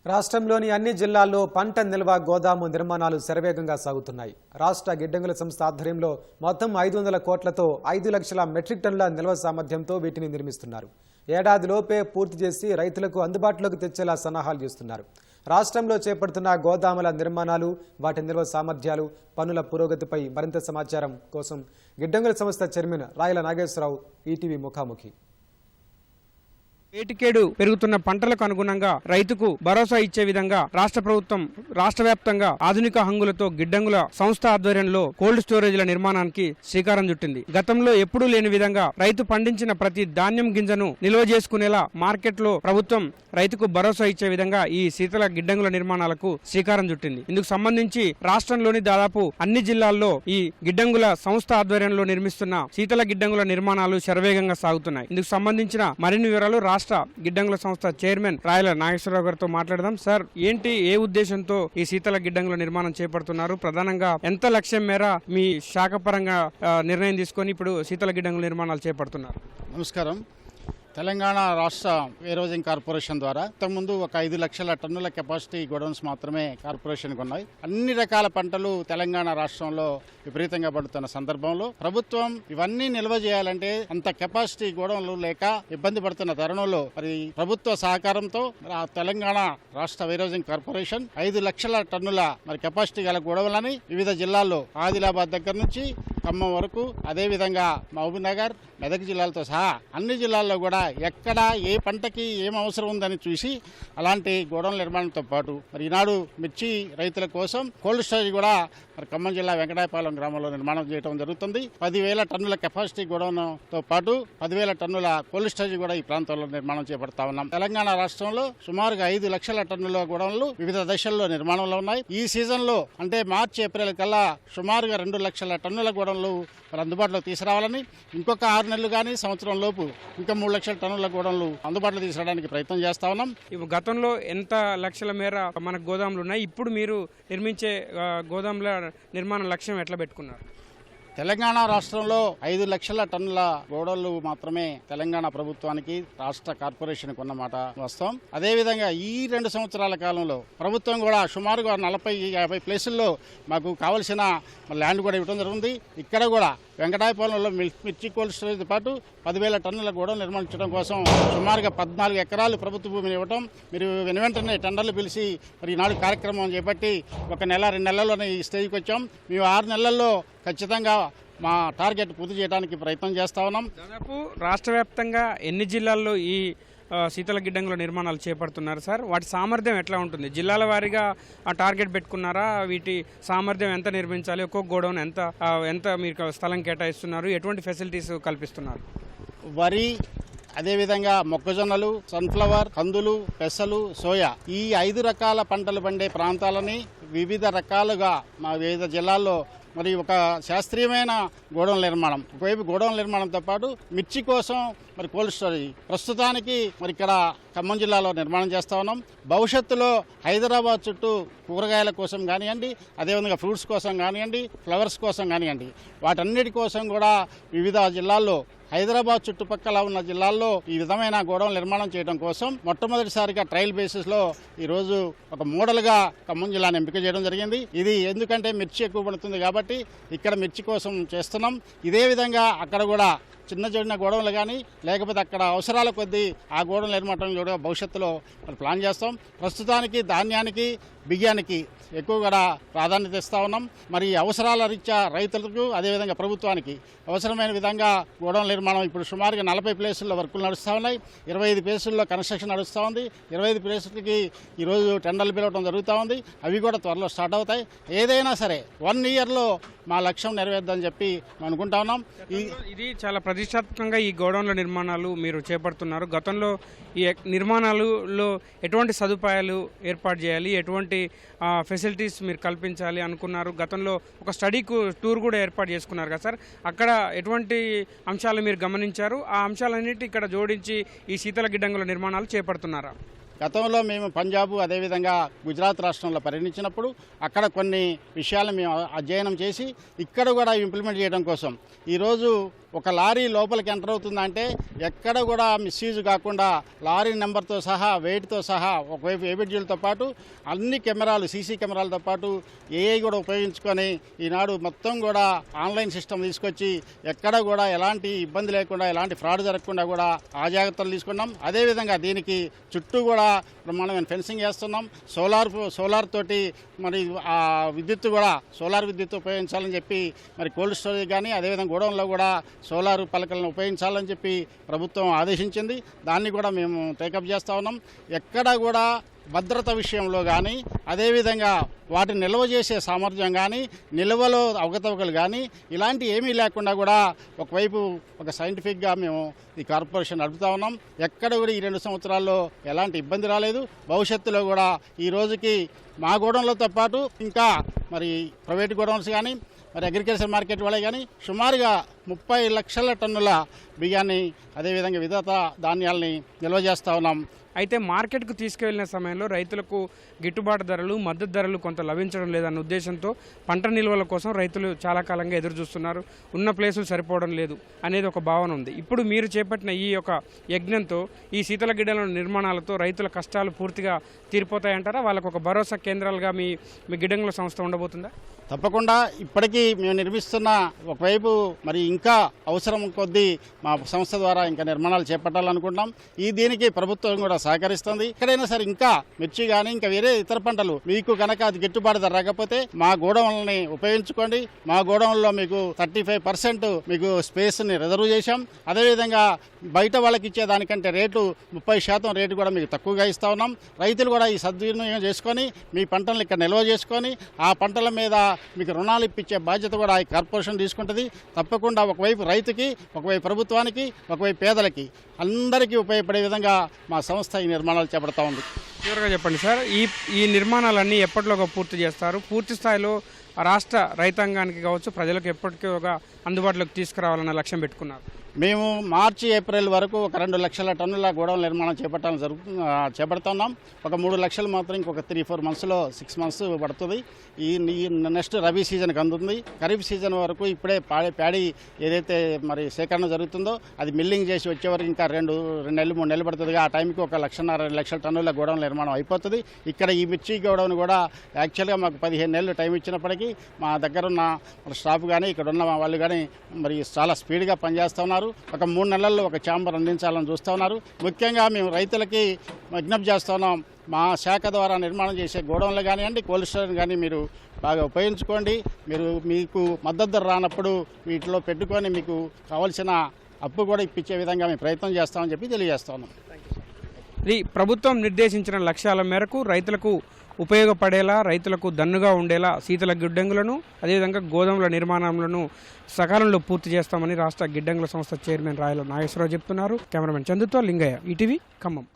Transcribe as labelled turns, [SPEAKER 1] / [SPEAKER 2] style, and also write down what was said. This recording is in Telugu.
[SPEAKER 1] రాష్ట్రంలోని అన్ని జిల్లాల్లో పంట నిల్వ గోదాము నిర్మాణాలు శరవేగంగా సాగుతున్నాయి. రాష్ట్ర గిడ్డంగుల సంస్థ ఆధ్వర్యంలో మొత్తం 500 కోట్లతో 5 లక్షల మెట్రిక్ టన్నుల నిల్వ సామర్థ్యంతో వీటిని నిర్మిస్తున్నారు. ఏడాదిలోపే పూర్తి చేసి రైతులకు అందుబాటులోకి తెచ్చేలా సన్నాహాలు చేస్తున్నారు. రాష్ట్రంలో చేపడుతున్న గోదాముల నిర్మాణాలు, వాటి నిల్వ సామర్థ్యాలు, పనుల పురోగతిపై మరింత సమాచారం కోసం గిడ్డంగుల సంస్థ చైర్మన్ రాయల నాగేశ్వరరావు ఈటీవీ ముఖాముఖి.
[SPEAKER 2] ఏటికేడు పెరుగుతున్న పంటలకు అనుగుణంగా రైతుకు భరోసా ఇచ్చే విధంగా రాష్ట్ర ప్రభుత్వం రాష్ట్ర వ్యాప్తంగా ఆధునిక హంగులతో గిడ్డంగుల సంస్థ ఆధ్వర్యంలో కోల్డ్ స్టోరేజ్ల నిర్మాణానికి శ్రీకారం చుట్టింది. గతంలో ఎప్పుడూ లేని విధంగా రైతు పండించిన ప్రతి ధాన్యం గింజను నిల్వ చేసుకునేలా మార్కెట్లో ప్రభుత్వం రైతుకు భరోసా ఇచ్చే విధంగా ఈ శీతల గిడ్డంగుల నిర్మాణాలకు శ్రీకారం చుట్టింది. ఇందుకు సంబంధించి రాష్ట్రంలోని దాదాపు అన్ని జిల్లాల్లో ఈ గిడ్డంగుల సంస్థ ఆధ్వర్యంలో నిర్మిస్తున్న శీతల గిడ్డంగుల నిర్మాణాలు శరవేగంగా సాగుతున్నాయి. ఇందుకు సంబంధించిన మరిన్ని వివరాలు రాష్ట్ర గిడ్డంగుల సంస్థ చైర్మన్ రాయల నాగేశ్వరరావు గారితో మాట్లాడదాం. సార్, ఏంటి, ఏ ఉద్దేశంతో ఈ శీతల గిడ్డంగుల నిర్మాణం చేపడుతున్నారు? ప్రధానంగా ఎంత లక్ష్యం మేర మీ శాఖ పరంగా నిర్ణయం తీసుకొని ఇప్పుడు శీతల గిడ్డంగుల నిర్మాణాలు చేపడుతున్నారు?
[SPEAKER 3] నమస్కారం. తెలంగాణ రాష్ట్ర వేర్హౌసింగ్ కార్పొరేషన్ ద్వారా ఇంతకుముందు ఒక 5 లక్షల టన్నుల కెపాసిటీ గోడౌన్స్ మాత్రమే కార్పొరేషన్కి ఉన్నాయి. అన్ని రకాల పంటలు తెలంగాణ రాష్ట్రంలో విపరీతంగా పడుతున్న సందర్భంలో ప్రభుత్వం ఇవన్నీ నిల్వ చేయాలంటే అంత కెపాసిటీ గోడౌన్లు లేక ఇబ్బంది పడుతున్న తరుణంలో మరి ప్రభుత్వ సహకారంతో తెలంగాణ రాష్ట్ర వేర్హౌసింగ్ కార్పొరేషన్ 5 లక్షల టన్నుల మరి కెపాసిటీ గల గోడౌన్లని వివిధ జిల్లాల్లో ఆదిలాబాద్ దగ్గర నుంచి ఖమ్మం వరకు, అదేవిధంగా మహబూబ్ నగర్, మెదక్ జిల్లాలతో సహా అన్ని జిల్లాల్లో కూడా ఎక్కడ ఏ పంటకి ఏం అవసరం ఉందని చూసి అలాంటి గోడౌన్ల నిర్మాణంతో పాటు మరి ఈనాడు మిర్చి రైతుల కోసం కోల్డ్ స్టోరేజ్ కూడా మరి ఖమ్మం జిల్లా వెంకటాయపాలెం గ్రామంలో నిర్మాణం చేయడం జరుగుతుంది. 10,000 టన్నుల కెపాసిటీ గోడౌన్తో పాటు 10,000 టన్నుల కోల్డ్ స్టోరేజ్ కూడా ఈ ప్రాంతంలో నిర్మాణం చేపడతా ఉన్నాం. తెలంగాణ రాష్ట్రంలో సుమారుగా 5 లక్షల టన్నుల గోడౌన్లు వివిధ దశల్లో నిర్మాణంలో ఉన్నాయి. ఈ సీజన్ లో అంటే మార్చి, ఏప్రిల్ కల్లా సుమారుగా 2 లక్షల టన్నుల గోడౌన్లు మరి అందుబాటులో తీసుకురావాలని, ఇంకొక 6 నెలలు కానీ సంవత్సరం లోపు ఇంకా 3 లక్షల టన్నుల గోడౌన్లు అందుబాటులో తీసుకురావడానికి ప్రయత్నం చేస్తా ఉన్నాం.
[SPEAKER 2] గతంలో ఎంత లక్షల మేర మనకు గోదాములు ఉన్నాయి? ఇప్పుడు మీరు నిర్మించే గోదాముల నిర్మాణ లక్ష్యం ఎట్లా పెట్టుకున్నారు?
[SPEAKER 3] తెలంగాణ రాష్ట్రంలో 5 లక్షల టన్నుల గోడౌన్లు మాత్రమే తెలంగాణ ప్రభుత్వానికి, రాష్ట్ర కార్పొరేషన్కి ఉన్నమాట వాస్తవం. అదేవిధంగా ఈ 2 సంవత్సరాల కాలంలో ప్రభుత్వం కూడా సుమారుగా 40-50 ప్లేసుల్లో మాకు కావలసిన ల్యాండ్ కూడా ఇవ్వడం జరుగుతుంది. ఇక్కడ కూడా వెంకటాయపాలెంలో మిర్చి కోల్డ్ స్టోరేజ్తో పాటు 10,000 టన్నుల గోడౌన్ నిర్మించడం కోసం సుమారుగా 14 ఎకరాలు ప్రభుత్వ భూమిని ఇవ్వడం, మీరు వెంటనే టెండర్లు పిలిచి మరి ఈనాడు కార్యక్రమం చేపట్టి 1 నెల 2 నెలల్లోనే ఈ స్టేజ్కి వచ్చాం. మేము 6 నెలల్లో ఖచ్చితంగా మా టార్గెట్ పూర్తి చేయడానికి ప్రయత్నం చేస్తా ఉన్నాం.
[SPEAKER 2] దాదాపు రాష్ట్ర వ్యాప్తంగా ఎన్ని జిల్లాల్లో ఈ శీతల గిడ్డంగుల నిర్మాణాలు చేపడుతున్నారు సార్? వాటి సామర్థ్యం ఎట్లా ఉంటుంది? జిల్లాల వారీగా ఆ టార్గెట్ పెట్టుకున్నారా? వీటి సామర్థ్యం ఎంత నిర్మించాలి? ఒక్కొక్క గోడౌన్ ఎంత మీరు స్థలం కేటాయిస్తున్నారు? ఎటువంటి ఫెసిలిటీస్ కల్పిస్తున్నారు?
[SPEAKER 3] వరి, అదేవిధంగా మొక్కజొన్నలు, సన్ఫ్లవర్, కందులు, పెసలు, సోయా, ఈ 5 రకాల పంటలు పండే ప్రాంతాలని వివిధ రకాలుగా మా వివిధ జిల్లాల్లో మరి ఒక శాస్త్రీయమైన గోడౌన్ నిర్మాణం, ఒకవైపు గోడౌన్ నిర్మాణంతో పాటు మిర్చి కోసం మరి కోల్డ్ స్టోరేజ్ ప్రస్తుతానికి మరి ఇక్కడ ఖమ్మం జిల్లాలో నిర్మాణం చేస్తా ఉన్నాం. భవిష్యత్తులో హైదరాబాద్ చుట్టూ కూరగాయల కోసం కానివ్వండి, అదేవిధంగా ఫ్రూట్స్ కోసం కానివ్వండి, ఫ్లవర్స్ కోసం కానివ్వండి, వాటన్నిటి కోసం కూడా వివిధ జిల్లాల్లో, హైదరాబాద్ చుట్టుపక్కల ఉన్న జిల్లాల్లో ఈ విధమైన గోడౌన్ నిర్మాణం చేయడం కోసం మొట్టమొదటిసారిగా ట్రయల్ బేసిస్లో ఈరోజు ఒక మోడల్గా ఖమ్మం జిల్లాను ఎంపిక చేయడం జరిగింది. ఇది ఎందుకంటే మిర్చి ఎక్కువ పడుతుంది కాబట్టి ఇక్కడ మిర్చి కోసం చేస్తున్నాం. ఇదే విధంగా అక్కడ కూడా చిన్న గోడౌన్లు కానీ లేకపోతే అక్కడ అవసరాల కొద్దీ ఆ గోడౌన్ నిర్మాణం కూడా భవిష్యత్తులో ప్లాన్ చేస్తాం. ప్రస్తుతానికి ధాన్యానికి, బియ్యానికి ఎక్కువ కూడా ప్రాధాన్యత ఇస్తా ఉన్నాం. మరి అవసరాల రీత్యా రైతులకు, అదేవిధంగా ప్రభుత్వానికి అవసరమైన విధంగా గోడౌన్ నిర్మాణం ఇప్పుడు సుమారుగా 40 ప్లేసుల్లో వర్కులు నడుస్తూ ఉన్నాయి. 25 ప్లేసుల్లో కన్స్ట్రక్షన్ నడుస్తూ ఉంది. 25 ప్లేసులకి ఈరోజు టెండర్లు పిలవడం జరుగుతూ ఉంది. అవి కూడా త్వరలో స్టార్ట్ అవుతాయి. ఏదైనా సరే 1 ఇయర్లో మా లక్ష్యం నెరవేర్దని చెప్పి అనుకుంటా ఉన్నాం.
[SPEAKER 2] ఇది చాలా ప్రతిష్టాత్మకంగా ఈ గోడౌన్ల నిర్మాణాలు మీరు చేపడుతున్నారు. గతంలో ఈ నిర్మాణాలలో ఎటువంటి సదుపాయాలు ఏర్పాటు చేయాలి, ఎటువంటి ఫెసిలిటీస్ మీరు కల్పించాలి అనుకున్నారు? గతంలో ఒక స్టడీ టూర్ కూడా ఏర్పాటు చేసుకున్నారు కదా సార్, అక్కడ ఎటువంటి అంశాలు మీరు గమనించారు? ఆ అంశాలన్నిటి ఇక్కడ జోడించి ఈ శీతల గిడ్డంగుల నిర్మాణాలు చేపడుతున్నారా?
[SPEAKER 3] గతంలో మేము పంజాబ్, అదేవిధంగా గుజరాత్ రాష్ట్రంలో పర్యటించినప్పుడు అక్కడ కొన్ని విషయాలను మేము అధ్యయనం చేసి ఇక్కడ కూడా ఇంప్లిమెంట్ చేయడం కోసం ఈరోజు ఒక లారీ లోపలికి ఎంటర్ అవుతుందంటే ఎక్కడ కూడా మిస్యూజ్ కాకుండా లారీ నెంబర్తో సహా వెయిట్తో సహా ఒకవైపు ఏబిడ్జీలతో పాటు అన్ని కెమెరాలు సీసీ కెమెరాలతో పాటు ఏఐ కూడా ఉపయోగించుకొని ఈనాడు మొత్తం కూడా ఆన్లైన్ సిస్టమ్ తీసుకొచ్చి ఎక్కడ కూడా ఎలాంటి ఇబ్బంది లేకుండా ఎలాంటి ఫ్రాడ్ జరగకుండా కూడా ఆ జాగ్రత్తలు తీసుకున్నాం. అదేవిధంగా దీనికి చుట్టూ కూడా బ్రహ్మాండమైన ఫెన్సింగ్ చేస్తున్నాం. సోలార్ తోటి మరి ఆ విద్యుత్ కూడా సోలార్ విద్యుత్ ఉపయోగించాలని చెప్పి మరి కోల్డ్ స్టోరేజ్ కానీ అదేవిధంగా గోడౌన్లో కూడా సోలార్ పలకలను ఉపయోగించాలని చెప్పి ప్రభుత్వం ఆదేశించింది. దాన్ని కూడా మేము టేకప్ చేస్తూ ఉన్నాం. ఎక్కడా కూడా భద్రత విషయంలో కానీ అదేవిధంగా వాటిని నిల్వ చేసే సామర్థ్యం కానీ నిల్వలో అవకతవకలు కానీ ఇలాంటి ఏమీ లేకుండా కూడా ఒకవైపు ఒక సైంటిఫిక్గా మేము ఈ కార్పొరేషన్ నడుపుతా ఉన్నాం. ఎక్కడ కూడా ఈ 2 సంవత్సరాల్లో ఎలాంటి ఇబ్బంది రాలేదు. భవిష్యత్తులో కూడా ఈ రోజుకి మా గోడౌన్లతో పాటు ఇంకా మరి ప్రైవేట్ గోడౌన్స్ కానీ మరి అగ్రికల్చర్ మార్కెట్ వాళ్ళే కానీ సుమారుగా 30 లక్షల టన్నుల బియ్యాన్ని అదేవిధంగా వివిధ ధాన్యాలని నిల్వ చేస్తూ ఉన్నాం.
[SPEAKER 2] అయితే మార్కెట్కు తీసుకువెళ్లిన సమయంలో రైతులకు గిట్టుబాటు ధరలు మద్దతు ధరలు కొంత లభించడం లేదన్న ఉద్దేశంతో పంట నిల్వల కోసం రైతులు చాలా కాలంగా ఎదురు చూస్తున్నారు. ఉన్న ప్లేసులు సరిపోవడం లేదు అనేది ఒక భావన ఉంది. ఇప్పుడు మీరు చేపట్టిన ఈ యొక్క యజ్ఞంతో ఈ శీతల గిడ్డల నిర్మాణాలతో రైతుల కష్టాలు పూర్తిగా తీరిపోతాయంటారా? వాళ్ళకు ఒక భరోసా కేంద్రాలుగా మీ గిడ్డంగుల సంస్థ ఉండబోతుందా?
[SPEAKER 3] తప్పకుండా. ఇప్పటికీ మేము నిర్మిస్తున్న ఒకవైపు మరి ఇంకా అవసరం కొద్దీ మా సంస్థ ద్వారా ఇంకా నిర్మాణాలు చేపట్టాలనుకుంటున్నాం. దీనికి ప్రభుత్వం కూడా సహకరిస్తుంది. ఎక్కడైనా సరే ఇంకా మిర్చి కానీ ఇంకా వేరే ఇతర పంటలు మీకు కనుక అది గిట్టుబాటు ధర రాకపోతే మా గోడౌన్లని ఉపయోగించుకోండి. మా గోడౌన్లో మీకు 35% మీకు స్పేస్ని రిజర్వ్ చేశాం. అదేవిధంగా బయట వాళ్ళకి ఇచ్చేదానికంటే రేటు 30% రేటు కూడా మీకు తక్కువగా ఇస్తా ఉన్నాం. రైతులు కూడా ఈ సద్వినియోగం చేసుకొని మీ పంటలను ఇక్కడ నిల్వ చేసుకొని ఆ పంటల మీద మీకు రుణాలు ఇప్పించే బాధ్యత కూడా ఈ కార్పొరేషన్ తీసుకుంటుంది. తప్పకుండా ఒకవైపు రైతుకి, ఒకవైపు ప్రభుత్వానికి, ఒకవైపు పేదలకి అందరికీ ఉపయోగపడే విధంగా మా సంస్థ ఈ నిర్మాణాలు చేపడతా ఉంది.
[SPEAKER 2] చివరిగా చెప్పండి సార్, ఈ నిర్మాణాలన్నీ ఎప్పటిలోగా పూర్తి చేస్తారు? పూర్తి స్థాయిలో రాష్ట్ర రైతాంగానికి కావచ్చు ప్రజలకు ఎప్పటికీ అందుబాటులోకి తీసుకురావాలన్న లక్ష్యం పెట్టుకున్నారు.
[SPEAKER 3] మేము మార్చి ఏప్రిల్ వరకు ఒక 2 లక్షల టన్నుల గోడౌన్ నిర్మాణం చేపడుతున్నాం. ఒక 3 లక్షలు మాత్రం ఇంకొక 3-4 మంత్స్లో 6 మంత్స్ పడుతుంది. ఈ నెక్స్ట్ రబీ సీజన్కి అందుతుంది. ఖరీఫ్ సీజన్ వరకు ఇప్పుడే ప్యాడీ ఏదైతే మరి సేకరణ జరుగుతుందో అది మిల్లింగ్ చేసి వచ్చే వరకు ఇంకా 2 నెలలు 3 నెలలు పడుతుంది. ఆ టైంకి 1.5 లక్షల టన్నుల గోడౌన్ నిర్మాణం అయిపోతుంది. ఇక్కడ ఈ మిర్చి గోడౌన్ కూడా యాక్చువల్గా మాకు 15 నెలలు టైం ఇచ్చినప్పటికీ మా దగ్గర ఉన్న స్టాఫ్ కానీ ఇక్కడ ఉన్న వాళ్ళు కానీ మరి చాలా స్పీడ్గా పనిచేస్తూ ఉన్నారు. ఒక 3 నెలల్లో ఒక ఛాంబర్ అందించాలని చూస్తూ ఉన్నారు. ముఖ్యంగా మేము రైతులకి విజ్ఞప్తి చేస్తున్నాం, మా శాఖ ద్వారా నిర్మాణం చేసే గోడౌన్లు కానివ్వండి, కోల్డ్ స్టోరేజ్ కానీ మీరు బాగా ఉపయోగించుకోండి. మీకు మద్దతు ధర రానప్పుడు వీటిలో పెట్టుకొని మీకు కావాల్సిన అప్పు కూడా ఇప్పించే విధంగా మేము ప్రయత్నం చేస్తామని చెప్పి తెలియజేస్తున్నాం.
[SPEAKER 2] ఇది ప్రభుత్వం నిర్దేశించిన లక్ష్యాల మేరకు రైతులకు ఉపయోగపడేలా, రైతులకు దన్నుగా ఉండేలా శీతల గిడ్డంగులను అదేవిధంగా గోదాముల నిర్మాణాలను సకాలంలో పూర్తి చేస్తామని రాష్ట్ర గిడ్డంగుల సంస్థ చైర్మన్ రాయల నాగేశ్వరరావు చెప్తున్నారు. కెమెరామెన్ చందుతో లింగయ్య, ఈటీవీ, ఖమ్మం.